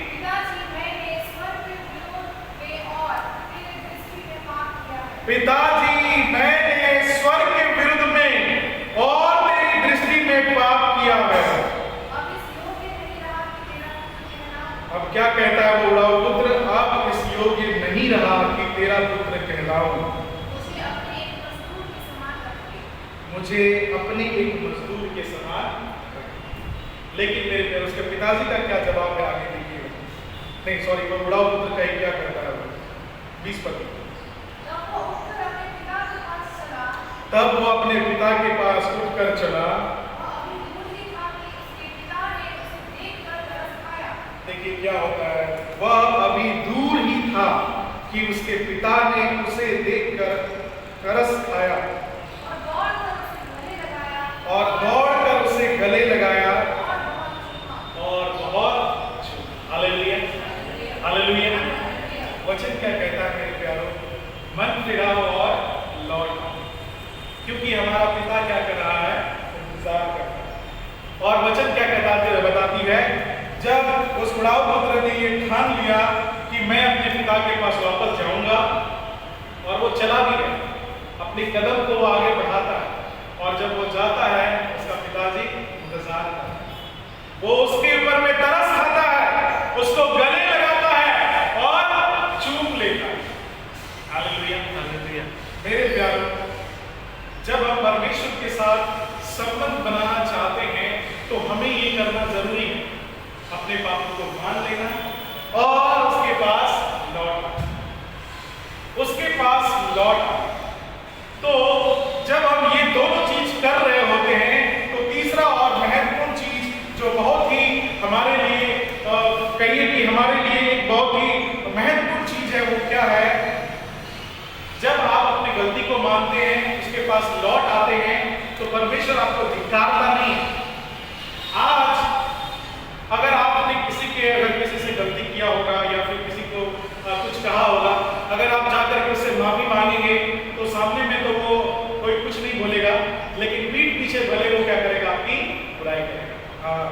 पिताजी, मैंने स्वर्ग के विरोध में और तेरी दृष्टि में पाप किया है। पिताजी, मैंने स्वर्ग के विरुद्ध में और तेरी दृष्टि में पाप किया है। अब इस योग्य नहीं रहा कि तेरा पुत्र कहलाऊं। अब क्या कहता है वो उड़ाऊ पुत्र? अब इस योग्य नहीं रहा कि तेरा पुत्र कहलाऊं। मुझे अपने एक मजदूर के समान रखे। मुझे अपने एक मजदूर के समान। लेकिन मेरे प्यारे, उसके पिताजी का क्या जवाब है? आगे देखिए। नहीं सॉरी, वो उड़ाऊ पुत्र का क्या करता है? 20 पद। तब वो उठकर अपने पिता के पास चला। तब वो अपने पिता के पास उठकर चला। वह अभी दूर ही था कि उसके पिता ने उसे देखकर तरस खाया। देखिए क्या होता है? वह अभी दूर ही था कि उसके पिता ने उसे देखकर तरस खाया और दौड़कर उसे गले लगाया और बहुत हालेलुया। हालेलुया। वचन क्या कहता है मेरे प्यारों? मन फिराओ और लौट आओ। क्योंकि हमारा पिता क्या कर रहा है, इंतजार कर रहा है। और वचन क्या बताती है, जब उस बुढ़ाऊ पुत्र ने ये ठान लिया कि मैं अपने पिता के पास वापस जाऊंगा, और वो चला भी गया, अपने कदम को वो आगे बढ़ाता है, और जब वो जाता है उसका पिताजी इंतजार करता है, वो उसके ऊपर में तरस खाता है, उसको गले लगाता है और चूम लेता है। Hallelujah, hallelujah. मेरे प्यारों, जब हम परमेश्वर के साथ संबंध बनाना चाहते हैं तो हमें ये करना जरूरी है, अपने पापों को मान लेना और उसके पास लौटना, उसके पास लौटना। तो जब हम ये दोनों चीज कर रहे होते हैं तो तीसरा और महत्वपूर्ण चीज जो बहुत ही हमारे लिए कहिए कि हमारे लिए एक बहुत ही महत्वपूर्ण चीज है, वो क्या है, जब आप अपनी गलती को मानते हैं, उसके पास लौट आते हैं, तो परमेश्वर आपको धिक्कारता नहीं। आज अगर आपने अगर किसी से गलती किया होगा या फिर किसी को कुछ कहा होगा, अगर आप जाकर के उससे माफी मांगेंगे तो सामने में तो वो कोई कुछ नहीं बोलेगा, लेकिन पीठ पीछे भले वो क्या करेगा, आपकी बुराई करेगा। हाँ,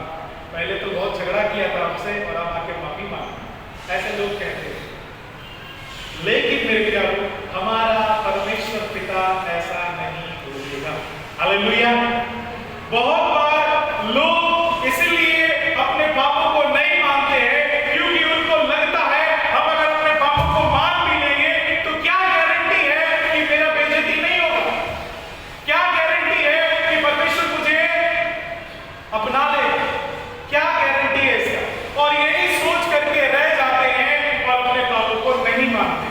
पहले तो बहुत झगड़ा किया था हमसे और आप आके माफी मांगे, ऐसे लोग कहते हैं। लेकिन मेरे प्यारों, हमारा परमेश्वर पिता ऐसा नहीं बोलेगा। हालेलुया। बहुत बार लोग इसलिए अपने पापों को नहीं मानते हैं क्योंकि उनको लगता है हम अगर अपने पापों को मान भी लेंगे तो क्या गारंटी है कि मेरा बेइज्जती नहीं होगा, क्या गारंटी है कि परमेश्वर मुझे अपना ले, क्या गारंटी है इसका। और यही सोच करके रह जाते हैं और अपने पापों को नहीं मानते।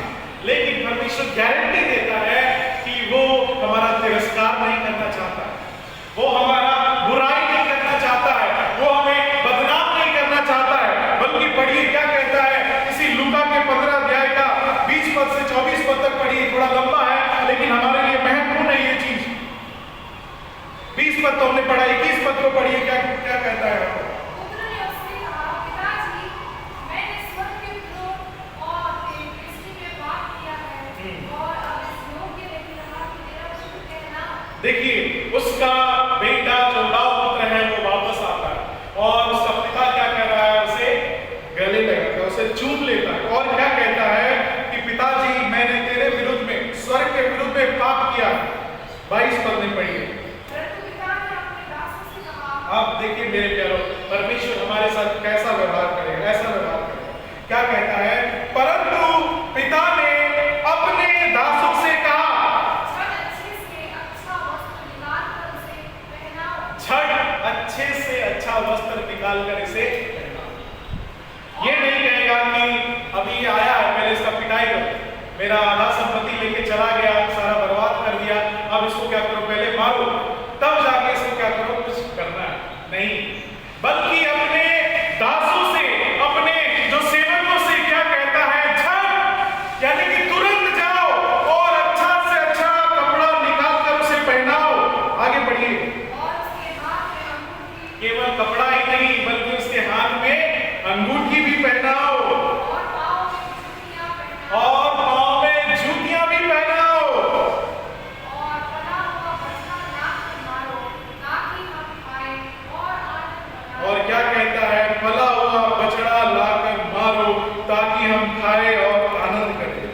लेकिन परमेश्वर गारंटी देता है कि वो हमारा तिरस्कार नहीं करना चाहता, वो हमारा बुराई नहीं करना चाहता है, वो हमें बदनाम नहीं करना चाहता है। बल्कि पढ़िए क्या कहता है, इसी लूका के 15 अध्याय का 20 पद से 24 पद तक पढ़िए, थोड़ा लंबा है लेकिन हमारे लिए महत्वपूर्ण है ये चीज। 20 पद तो हमने पढ़ा, 21 पद को पढ़िए, क्या क्या कहता है। पुत्र ने उससे कहा, पिताजी, मैंने स्वर्ग के विरुद्ध और तेरी दृष्टि में पाप किया है और अब इस योग्य नहीं रहा कि तेरा वचन कहना। देखिए, उसका बेटा जो लाव पुत्र है वो वापस आता है और उसका पिता क्या कर रहा है, उसे गले लगाता है, उसे चूम लेता है और क्या कहता है कि पिताजी, मैंने तेरे विरुद्ध में, स्वर्ग के विरुद्ध में पाप किया। 22 पद में पढ़िए। परंतु पिता ने अपने दासों से कहा। आप देखिए मेरे प्यारों, परमेश्वर हमारे साथ कैसा व्यवहार करेगा, ऐसा व्यवहार करेगा। क्या कहता है, परंतु पिता ने अपने दासों से कहा, छठ अच्छे से अच्छा वस्त्र निकाल कर इसे पहनाओ। ये नहीं कहेगा कि अभी आया है पहले इसका पिटाई करो, मेरा आधा संपत्ति लेके चला गया, सारा बर्बाद कर दिया, अब इसको क्या करो, पहले मारो तब जाके इसको क्या करो, कुछ करना है। नहीं, बल्कि अपने दासों से, अपने जो सेवकों से क्या कहता है, झट, यानी कि तुरंत जाओ और अच्छा से अच्छा कपड़ा निकाल कर उसे पहनाओ। आगे बढ़िए। केवल कपड़ा ही नहीं बल्कि उसके हाथ में अंगूठी भी पहनाओ और पांव में जूतियां भी पहनाओ और क्या कहता है, पला हुआ बछड़ा लाकर मारो ताकि हम खाए और आनंद करें।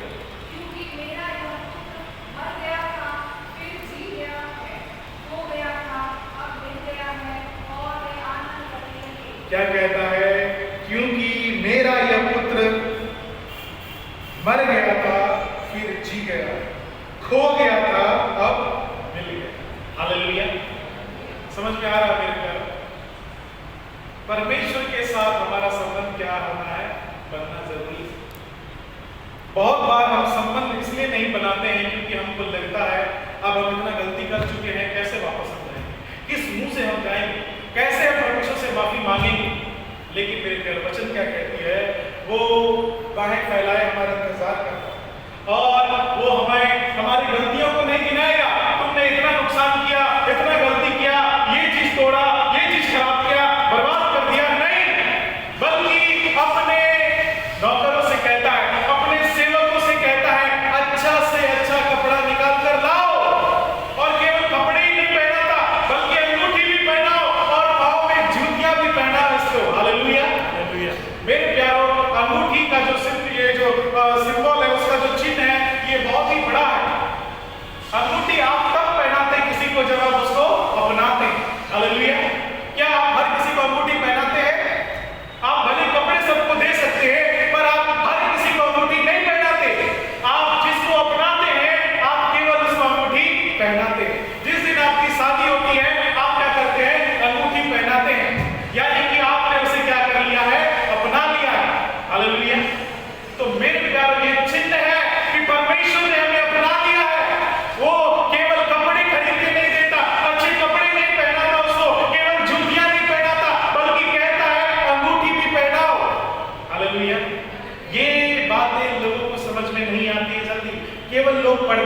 क्योंकि मेरा यह पुत्र मर गया था, फिर जी गया है, खो गया था, अब मिल गया है और वे आनंद करने लगे। क्या कहता है, क्योंकि मेरा यह पुत्र मर गया था, फिर जी गया, खो गया था, अब मिल गया। हालेलुया। समझ में आ रहा है मेरे प्यारे? परमेश्वर के साथ हमारा संबंध क्या होना है, बनना जरूरी है। बहुत बार हम संबंध इसलिए नहीं बनाते हैं क्योंकि हमको लगता है अब हम इतना गलती कर चुके हैं, कैसे वापस हम जाएंगे, किस मुंह से हम जाएंगे, कैसे हम परमेश्वर से माफी मांगेंगे। लेकिन मेरे प्यारे वचन क्या कहती है, वो बाहें फैलाए हमारा इंतजार करता है और वो हमें हमारी गलतियों को नहीं गिनाएगा। तुमने इतना नुकसान किया, इतना गलती किया, ये चीज तोड़ा, ये चीज खराब किया, बर्बाद कर दिया, नहीं, बल्कि अपने नौकरों से कहता है, अपने सेवकों से कहता है, अच्छा से अच्छा कपड़ा निकाल कर लाओ और केवल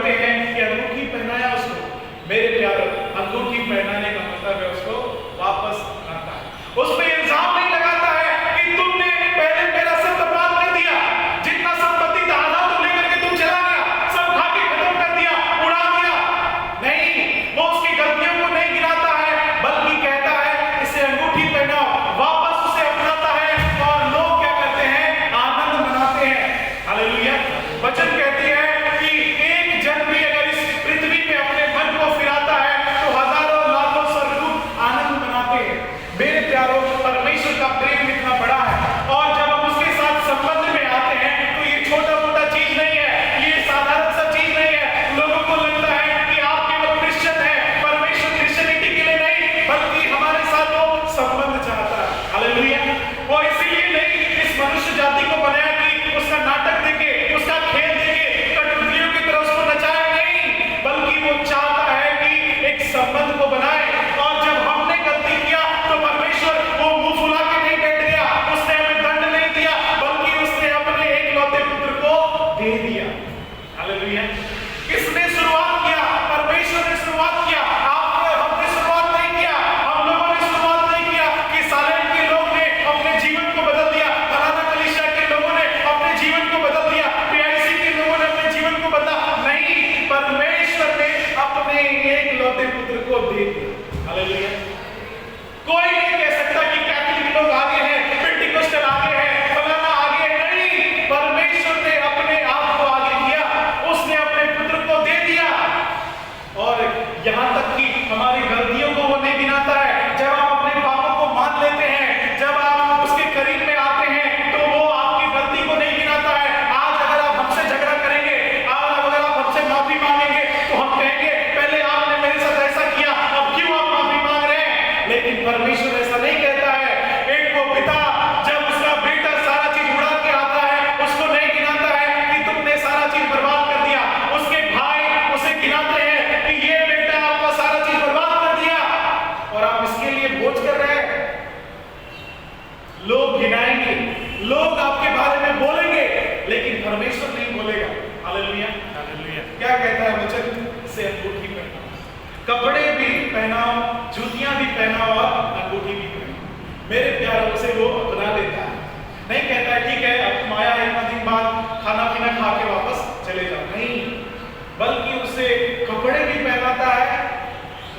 पढ़ते हैं कि अंगूठी पहनाया उसको। मेरे प्यारे, अंगूठी पहनाने का मतलब है उसको वापस लाता है। उस पे इल्जाम नहीं लगाता है कि तुमने पहले मेरा सब बर्बाद कर दिया, जितना संपत्ति था आधा तो लेकर के तुम चला गया, सब खा के खत्म कर दिया, उड़ा दिया। नहीं, वो उसकी गलतियों को नहीं गिनाता है, बल्कि कहता है इसे अंगूठी पहनाओ, वापस उसे अपनाता है और लोग क्या करते हैं? आनंद मनाते हैं। हालेलुया। वचन कहती है कि एक जन भी अगर इस पृथ्वी पे अपने मन को फिराता है तो हजारों लाखों स्वर्गदूत आनंद मनाते हैं। मेरे प्यारों, परमेश्वर का प्रेम इतना बड़ा है और जब हम उसके साथ संबंध में आते हैं तो ये छोटा मोटा चीज नहीं है, ये साधारण सा चीज नहीं है। लोगों को लगता है कि आप केवल क्रिश्चियन हैं, परमेश्वर क्रिश्चियनिटी के लिए नहीं बल्कि हमारे साथ वो संबंध चाहता है। हालेलुया। वो इसीलिए नहीं इस मनुष्य जाति को बनाया कि उसका नाटक देखे, उसका खेल देखे, कठपुतलियों की तरह उसको नचाए, नहीं, बल्कि वो चाहता है कि एक संबंध को बनाए। और जब हमने गलती किया तो परमेश्वर वो मुंह फुला के नहीं बैठ गया, उसने हमें दंड नहीं दिया, बल्कि उसने अपने एकलौते पुत्र को दे दिया। हालेलुया। किसने शुरुआत किया? परमेश्वर ने शुरुआत किया। हमने शुरुआत नहीं किया, हम लोगों ने शुरुआत नहीं किया कि सालेम के लोग ने अपने जीवन को बदल दिया, फलाना कलीसिया के लोगों ने अपने जीवन को बदल दिया, पीआईसी के लोगों ने अपने जीवन को बदला। नहीं, परमेश्वर ने अपने एकलौते पुत्र को दे दिया। हालेलुया। कोई नहीं कह सकता कि कैथोलिक लोग आगे हैं, पेंटिकोस्टल आगे हैं, फलाना आगे है। नहीं, परमेश्वर ने अपने आप को आगे किया, उसने अपने पुत्र को दे दिया। और यहाँ तक कि हमारी गलतियों को वो नहीं गिनाता है। जब आप अपने पापों को मान लेते हैं, जब आप उसके करीब में आते हैं तो वो आपकी गलती को नहीं गिनाता है। आज अगर आप हमसे झगड़ा करेंगे, आज अगर आप हमसे माफी मांगेंगे तो हम कहेंगे पहले आपने मेरे साथ ऐसा किया, अब क्यों आप माफी मांग रहे हैं? लेकिन परमेश्वर ऐसा नहीं कहता है। एक वो पिता जब उसका बेटा सारा चीज उड़ा के आता है, उसको नहीं गिनाता है कि तुमने सारा चीज बर्बाद कर दिया। उसके भाई उसे गिनाते हैं कि ये बेटा आपका सारा चीज बर्बाद कर दिया और आप इसके लिए बोझ कर रहे हैं। लोग गिनाएंगे, लोग आपके बारे में बोलेंगे, लेकिन परमेश्वर नहीं बोलेगा। हालेलुया। हालेलुया। क्या कहता है वचन? से अंगूठी पहनाओ, कपड़े भी पहनाओ, जूतियां भी पहनाओ और अंगूठी भी पहनाओ। मेरे प्यारों से वो अपना लेता है। नहीं कहता है ठीक है अब तुम आया इतना दिन बाद, खाना पीना खा के वापस चले जाओ। नहीं, बल्कि उसे कपड़े भी पहनाता है,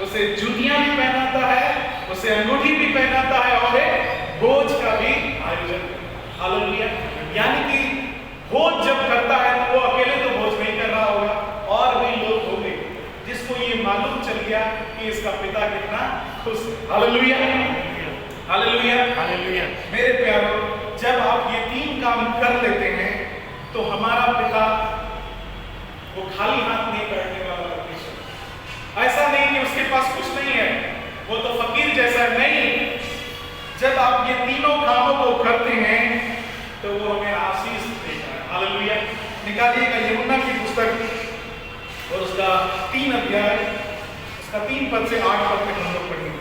उसे जूतियां भी पहनाता है, उसे अंगूठी भी पहनाता है और एक भोज का भी आयोजन। हालेलुया। यानी कि भोज जब करता है तो वो अकेले तो भोज नहीं कर रहा होगा, और भी लोग होंगे जिसको ये मालूम चल गया कि इसका पिता कितना खुश है। हालेलुया। हालेलुया। हालेलुया। मेरे प्यारों, जब आप ये तीन काम कर लेते हैं तो हमारा पिता वो खाली हाथ नहीं बैठने वाला परमेश्वर। ऐसा नहीं कि उसके पास कुछ नहीं है, वो तो फकीर जैसा है। नहीं, जब आप ये तीनों कामों को करते हैं तो वो हमें आशीष देता है। हालेलुया। निकालिएगा यूहन्ना की पुस्तक और उसका 3 अध्याय, उसका 3 पद से 8 पद तक हम लोग पढ़ेंगे।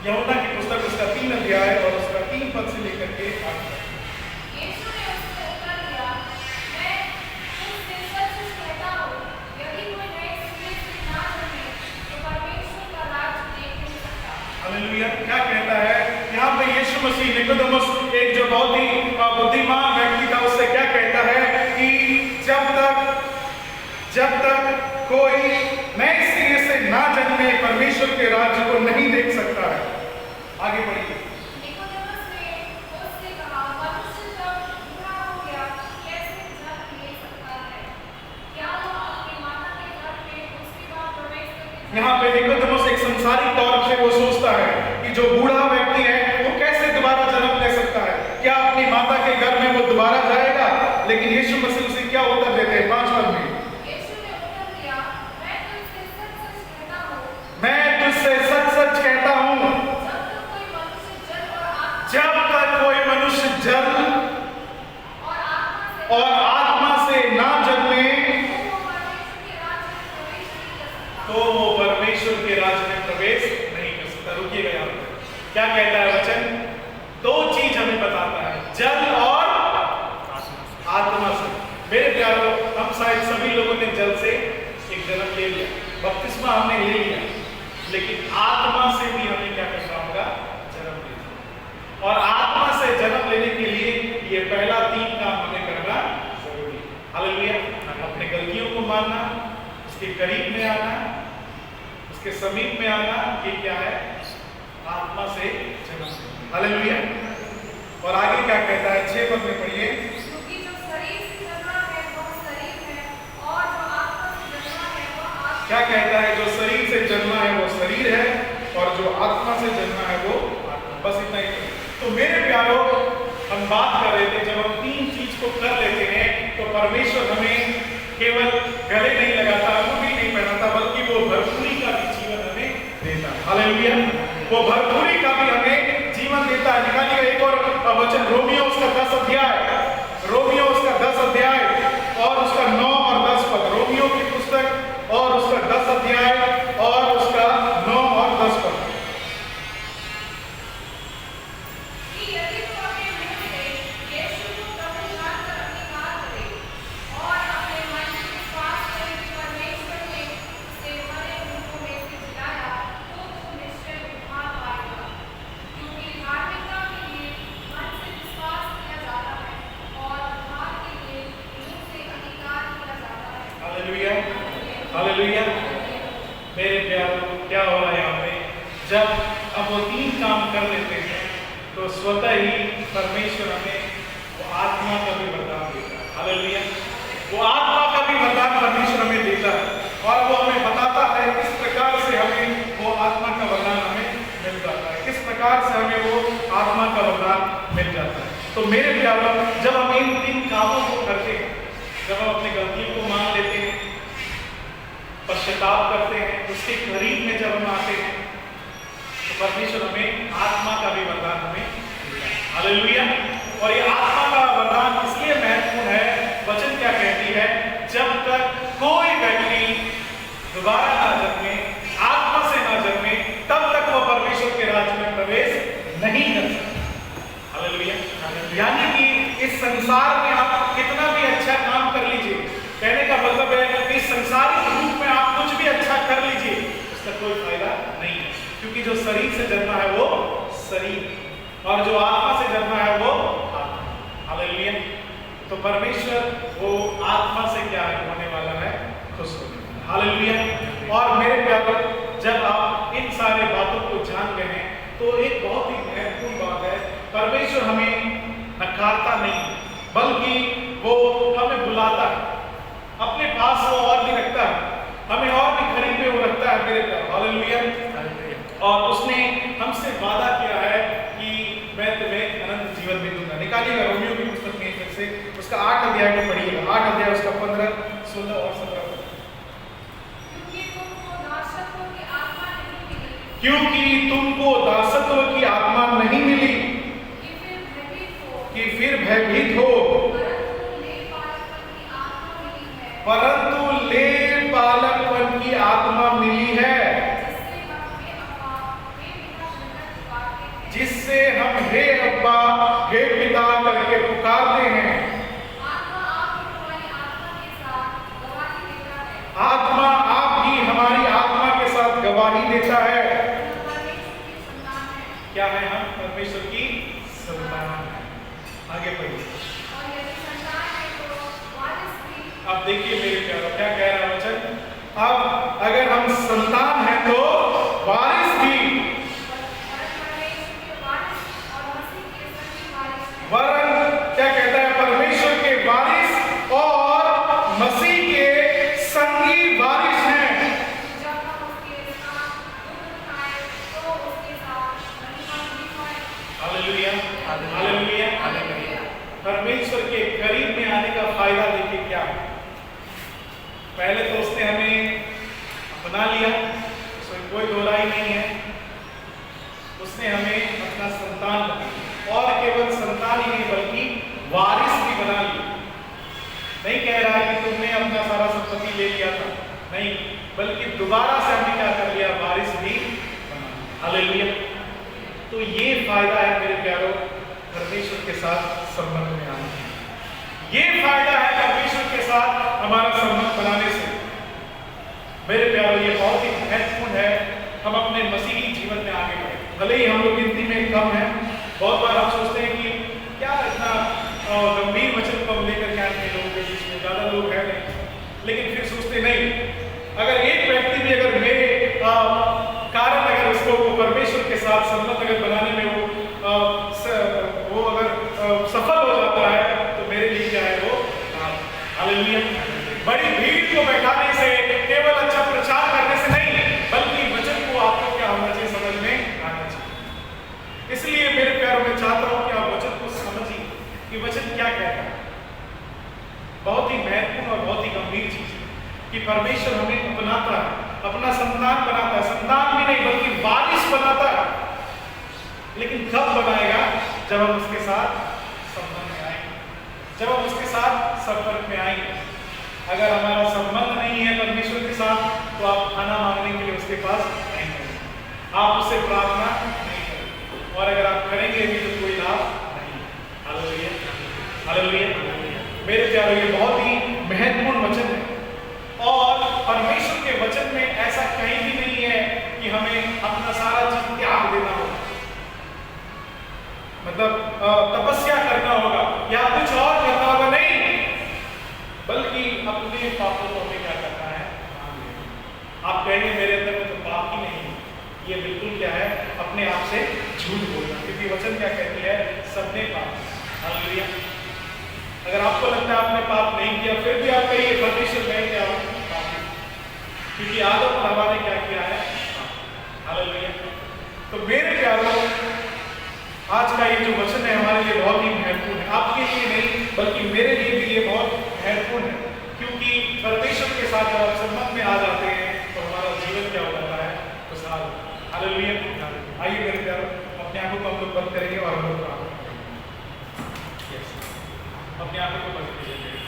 यूहन्ना की पुस्तक उसका 3 अध्याय और उसका 3 पद से लेकर के 8 पद। यीशु ने उसको उत्तर दिया, मैं तुमसे सच-सच कहता हूँ, यदि कोई नए सिरे से ना जन्मे तो परमेश्वर का राज्य देख नहीं सकता। हालेलुया। क्या कहता है यहाँ पे यीशु मसीह? निकोदेमुस एक जो बहुत ही बुद्धिमान व्यक्ति था, उससे क्या कहता है कि जब तक कोई नए सिरे से ना जन्मे परमेश्वर के राज्य को नहीं देख सकता है। आगे बढ़िए। निकोदेमुस ने उससे कहा, मनुष्य जब बूढ़ा हो गया कैसे जन्म ले सकता है? क्या वो अपनी माता के गर्भ में उसके बाद प्रवेश करके? यहाँ पे निकोदेमुस एक संसारिक तौर से वो सोचता है कि जो बूढ़ा व्यक्ति है वो कैसे दोबारा जन्म ले सकता है? क्या अपनी माता के गर्भ में वो दोबारा जाएगा? लेकिन यीशु मसीह उसे क्या उत्तर देते हैं 5 पद में? यीशु ने उत्तर दिया, मैं तुझसे सच-सच कहता हूँ, मैं तुझसे सच-सच कहता हूँ, जब तक कोई मनुष्य जन्म और आत्मा से ना जन्मे तो वो परमेश्वर के राज्य में प्रवेश नहीं कर सकता। रुकिएगा यहाँ पे, क्या कहता है उसके करीब में आना, उसके समीप में आना, ये क्या है? आत्मा से जन्म। हालेलुया। और आगे क्या कहता है? 6 पद में पढ़िए। क्योंकि जो शरीर से जन्मा है वह शरीर है, और जो आत्मा से जन्मा है वह आत्मा। क्या कहता है? जो शरीर से जन्मा है वो शरीर है, और जो आत्मा से जन्मा है वो आत्मा। बस इतना ही। तो मेरे प्यारो, हम बात कर रहे थे, जब हम 3 चीज को कर लेते हैं तो परमेश्वर हमें केवल गले नहीं लगाता, अंगूठी नहीं पहनाता, बल्कि वो भरपूरी का भी जीवन हमें देता है। हालेलुया। वो भरपूरी का भी हमें जीवन देता है। निकालिएगा एक और वचन, रोमियो उसका 10 अध्याय, रोमियो उसका 10 अध्याय और उसका 9 और 10 पद। रोमियो की पुस्तक और उसका 10 अध्याय और उसका 9 और 10 पद। कि यदि तू अपने मुंह से यीशु को प्रभु जानकर अंगीकार करे और अपने मन से विश्वास करे कि परमेश्वर ने उसे मरे हुओं में से जिलाया, तो तू निश्चय उद्धार पाएगा। क्योंकि धार्मिकता के लिए मन से विश्वास किया जाता है और उद्धार के लिए मुंह से अंगीकार किया जाता है। हालेलुया। हालेलुया। मेरे प्यारों, क्या हो रहा है यहाँ पे? जब हम वो 3 काम कर लेते हैं तो स्वतः ही परमेश्वर हमें वो आत्मा का भी वरदान देता है। हालेलुया। वो आत्मा का भी वरदान परमेश्वर हमें देता है, और वो हमें बताता है किस प्रकार से हमें वो आत्मा का वरदान हमें मिल जाता है, किस प्रकार से हमें वो आत्मा का वरदान मिल जाता है। तो मेरे प्यारों, जब हम इन 3 कामों को करते हैं, जब हम अपनी गलतियों को मान लेते हैं, पश्चाताप करते हैं, उसके करीब में जब हम आते हैं, तो परमेश्वर हमें आत्मा का भी वरदान हमें देता है। हालेलुया। और ये आत्मा का वरदान इसलिए महत्वपूर्ण है, वचन क्या कहती है? जब तक कोई व्यक्ति दोबारा ना जन्मे, आत्मा से ना जन्मे, तब तक वो परमेश्वर के राज्य में प्रवेश नहीं कर सकता। हालेलुया। यानी कि इस संसार में आप कितना भी अच्छा काम कर लीजिए, कहने का मतलब है कि इस संसारिक रूप में आप कुछ भी अच्छा कर लीजिए, उसका कोई फायदा नहीं है। क्योंकि जो शरीर से जन्मा है वो शरीर, और जो आत्मा से जन्मा है वो आत्मा। हालेलुया। तो परमेश्वर वो आत्मा से क्या होने वाला है? खुश होने वाला है। हालेलुया। और मेरे प्यारे, जब आप इन सारे बातों को जान गए हैं तो एक बहुत ही महत्वपूर्ण बात है, परमेश्वर हमें नकारता नहीं, बल्कि वो हमें बुलाता है, अपने पास वो और भी रखता है, हमें और भी करीब में वो रखता है। मेरे प्यारे, हालेलुया। और उसने हमसे वादा किया है कि मैं तुम्हें अनंत जीवन भी दूंगा। निकालिएगा रोमियो की पुस्तक में फिर से उसका 8 अध्याय को पढ़िएगा, 8 अध्याय उसका 15, 16 और 17 पद। क्योंकि तुमको दासत्व की आत्मा नहीं मिली कि फिर भयभीत हो, परंतु ले पालकपन की आत्मा मिली है, जिससे हम हे अब्बा हे पिता करके पुकारते हैं। आत्मा आप ही हमारी आत्मा के साथ गवाही देता है। क्या है? हम परमेश्वर की संतान हैं। आगे पढ़िए। अब देखिए मेरे प्यारों, क्या कह रहा है वचन? अब अगर हम संतान हैं तो वारिस भी, वरन क्या कहता है? परमेश्वर के वारिस और मसीह के संगी वारिस हैं। हालेलुया। हालेलुया। हालेलुया। परमेश्वर के करीब में आने का फायदा देखिए क्या है। पहले तो उसने हमें अपना लिया, उसमें कोई दो राय नहीं है। उसने हमें अपना संतान बनाया, और केवल संतान ही नहीं बल्कि वारिस भी बना लिया। नहीं कह रहा है कि तुमने अपना सारा संपत्ति ले लिया था, नहीं, बल्कि दोबारा से हमने क्या कर लिया? वारिस भी बना। हालेलुया। तो ये फायदा है मेरे प्यारों परमेश्वर के साथ संबंध में आने का। ये फायदा है परमेश्वर के साथ हमारा संबंध बनाने से। मेरे प्यारों, ये बहुत ही महत्वपूर्ण है, हम अपने मसीही जीवन में आगे बढ़े। भले ही हम लोग गिनती में कम हैं, बहुत बार हम सोचते हैं कि क्या इतना गंभीर वचन को हम लेकर के आएंगे, लोगों के बीच में ज़्यादा लोग हैं नहीं, लेकिन फिर सोचते नहीं, अगर एक व्यक्ति भी अगर मेरे कारण अगर उसको परमेश्वर के साथ संबंध अगर बनाने में वो अगर सफल हो जाता है तो मेरे लिए क्या है वो हालेलुया। बड़ी भीड़ को बैठाने से, केवल अच्छा प्रचार करने से नहीं, बल्कि वचन को आपको क्या होना चाहिए, समझ में आना चाहिए। इसलिए मेरे प्यारों में चाहता हूं कि आप वचन को समझिए कि वचन क्या कहता है। बहुत ही महत्वपूर्ण और बहुत ही गंभीर चीज है कि परमेश्वर हमें अपनाता है, अपना संतान बनाता है, संतान भी नहीं बल्कि वारिस बनाता है। लेकिन कब बनाएगा? जब हम उसके साथ संबंध में आएंगे, जब हम उसके साथ संपर्क में आएंगे। अगर हमारा संबंध नहीं है परमेश्वर के साथ तो आप खाना मांगने के लिए उसके पास नहीं करेंगे, आप उससे प्रार्थना नहीं करेंगे, और अगर आप करेंगे भी तो कोई लाभ नहीं। Hallelujah, hallelujah. मेरे प्यारों, ये बहुत ही महत्वपूर्ण वचन है और परमेश्वर के वचन में ऐसा कहीं भी नहीं है कि हमें अपना सारा चीज त्याग देना होगा, मतलब तपस्या करना होगा या कुछ और करना होगा, नहीं, बल्कि अपने पापों को हमें क्या करना है। आप कहेंगे मेरे अंदर में तो पाप ही नहीं, ये बिल्कुल क्या है, अपने आप से झूठ बोलना, क्योंकि वचन क्या कहती है, सबने पाप। हालेलुया। अगर आपको लगता है आपने पाप नहीं किया, फिर भी आप कहिए परमेश्वर मैं क्या हूं, क्योंकि आदम और हवा ने क्या किया है। हालेलुया। तो मेरे प्यारों, आज का ये जो वचन है हमारे लिए बहुत ही महत्वपूर्ण है, आपके लिए नहीं बल्कि मेरे लिए भी ये बहुत महत्वपूर्ण है, क्योंकि परमेश्वर के साथ जब आप संबंध में आ जाते हैं तो हमारा जीवन क्या हो जाता है, खुशहाल। हालेलुया। आइए मेरे प्यारों, अपने आंखों को हम लोग बंद करेंगे और हम लोग प्रार्थना करेंगे। अपने आंखों को बंद कीजिए।